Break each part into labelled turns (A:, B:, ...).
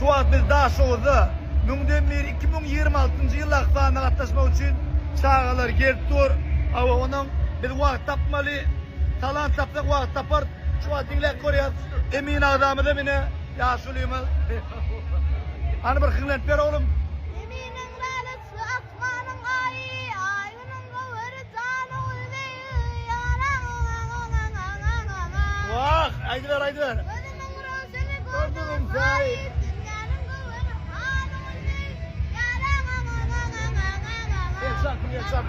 A: wagt biz daha şowda münden beri 2026 yıl aktarına katlaşmak için çağalar gelip dur. Ama onun bir wagt tapmalı. Talant tapsak wagt tapar. Şu an dinlek koruyor. Emin adamı da beni yaşılıyım. Hani bir hınlet ver oğlum.
B: Eminin ralası asmanın ayı, ayının kıvırı canı ulveyi,
A: Vah, haydi ver, haydi ver.
B: Ölümün rosini gördüm zahit, dünyanın kıvırı canı ulveyi,
A: Yaşak.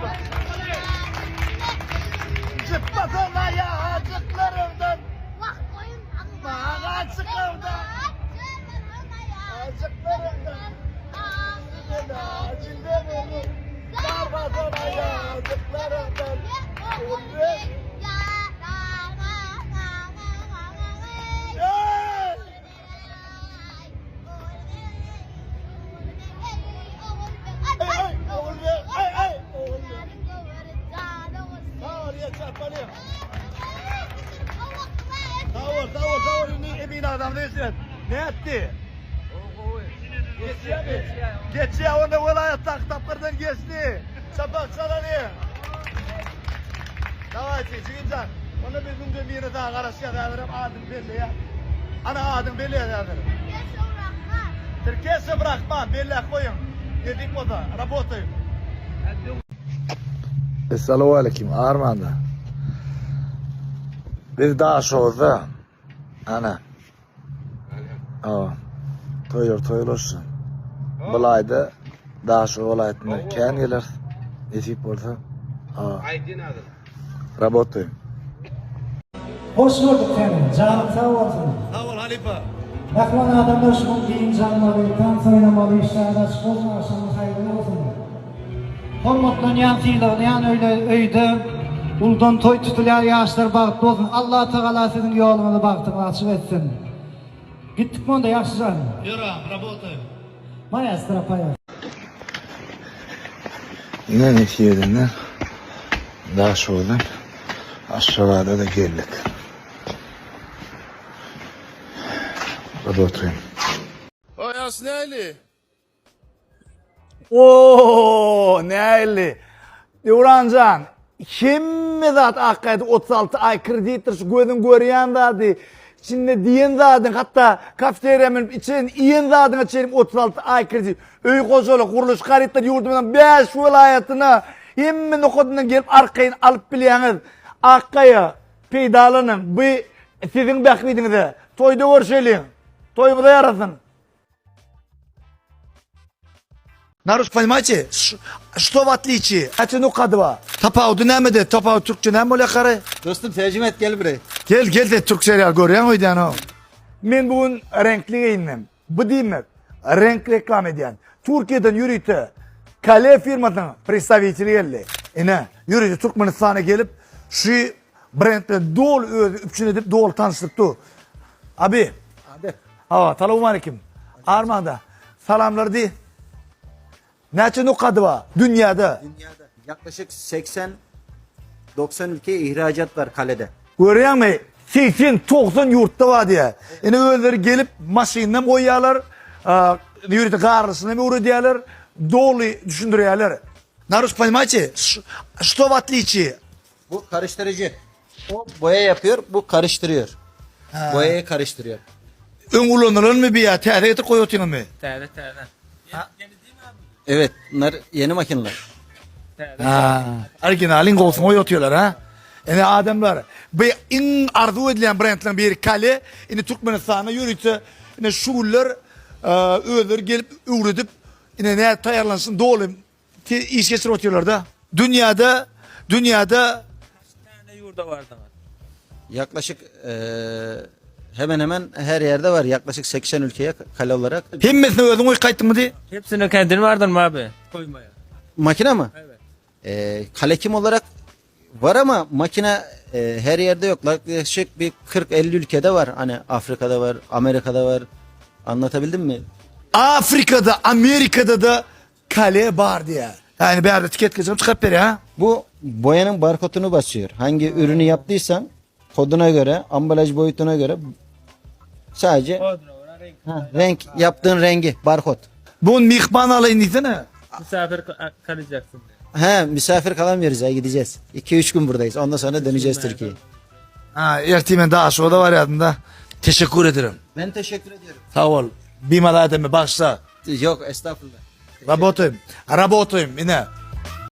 A: Çıtmasın ayağcıklarımdan.
B: Vakt koyun
A: Bana çıkımdan. Acıklarımdan. Acilde bulur. Sarmasın ayağcıklarımdan. Tavır. Emin adam değilsin. Ne etti? Geçti ya onda velayet taktaplardan geçti. Çapak çalanı. Davay çekimcan. Onu bir gün bir daha karışıya kaydırım adım belli ya. Ana adım belli ya kaydırım. Türkiye'si bırakmam belli koyun. Dedik o da. Работаем. Esselamu aleyküm Armanda. Biz daha şovda. Ana. Toyulursun. Bulayda daha şu olayetine keyin gelir. Esip olsa.
C: Aydın adı.
A: Работаем.
D: Hoş bulduk senin. Canım sağ olsun.
A: Sağ ol Halife.
D: Yakman adamlar şunu giyin canmalı, dans oynamalı, işlerde açık olmasın, hayırlı olsun. Hormatlanan fiilayan öyle uldan toy tutular yaşlar baktı olsun. Allah Teala sizin yolunuzu baktığını açık etsin. Gittik mi onda yaşlıcan?
A: Yürü, работаем.
D: Maestro payas.
A: Yine ne yerden daha şuradan aşağıda da geldik. Работаем.
C: Ayas neyli?
A: Oo, neyli? Durancan, kim zat hakkıydı 36 ay kreditir şu gözün görüyen zadı. Şimdi diyen zadın hatta kafeteryanın için iyen zadın açayım 36 ay kredi. Öy koşulu kuruluş karitler yurdumdan 5 vilayetine hemen okudundan gelip arkayın alıp biliyeniz. Akkaya peydalanın bu sizin bekmediniz. Toyda görüşelim. Toyumu da yarasın. Naruş понимаете, что в отличие от Нукадова? Tapağı dinlemedi, tapağı Türkçe ne böyle karı?
E: Dostum tercüme et gel buraya.
A: Gel de Türk serial görüyor muydun o? Ben bugün renkli giyindim. Bu değil mi? Renk reklam ediyen. Türkiye'den yürüytü. Kale firmasının представители geldi. Ne? Yürüytü Türkmenistan'a gelip şu brandle dol üpçün edip dol tanıştıktı. Abi. Selamun aleyküm. Armanda. Salamlar değil. Neçin o kadı var dünyada?
E: Dünyada yaklaşık 80-90 ülkeye ihracat var kalede.
A: Görüyor musun? 80-90 yurtta var diye. Yani öyle gelip maşinle koyuyorlar. Yürütü karlısına mı uğruyorlar? Dolu düşündürüyorlar. Naruş понимаете, что в отличие?
E: Bu karıştırıcı. O boya yapıyor, bu karıştırıyor. Boyayı karıştırıyor.
A: Ön kullanılır mı bir ya? Tehlikeli koyuyorsun mu?
C: Tane.
E: Evet, bunlar yeni makineler.
A: Orijinalin olsun koyuyorlar ha. Yani adamlar bu en arzu edilen brandlerin bir kale. Yani Türkmenistan'a yürütü. Yani şuurlar öğler gelip uğradıp yani ne tayarlansın dolu iş geçirip oturuyorlar da. Dünyada
C: Tane yurda vardı.
E: Yaklaşık hemen hemen her yerde var. Yaklaşık 80 ülkeye kale olarak.
A: hemmesine özün oy kayıttın mı diye.
C: Hepsinin kendini vardır mı abi? Koymaya.
E: Makine mi?
C: Evet.
E: Kale kim olarak var ama makine her yerde yok. Yaklaşık bir 40-50 ülkede var. Hani Afrika'da var, Amerika'da var. Anlatabildim mi?
A: Afrika'da, Amerika'da da kale var diye. Yani bir yerde tiket geçeceğim çıkart beri ha.
E: Bu boyanın barkodunu basıyor. Hangi ürünü yaptıysan koduna göre, ambalaj boyutuna göre sadece Renk yaptığın rengi barkod.
A: Bun mihman alayın desene.
C: Misafir kalacaksın.
E: He misafir kalamıyoruz ya gideceğiz. 2-3 gün buradayız. Ondan sonra döneceğiz Türkiye'ye.
A: Ha, ertimen daha şu da var yanında. Teşekkür ederim.
E: Ben teşekkür ediyorum.
A: Sağ ol. Bir malademe başla.
E: Yok estağfurullah.
A: Работаем. Работаем. Yine.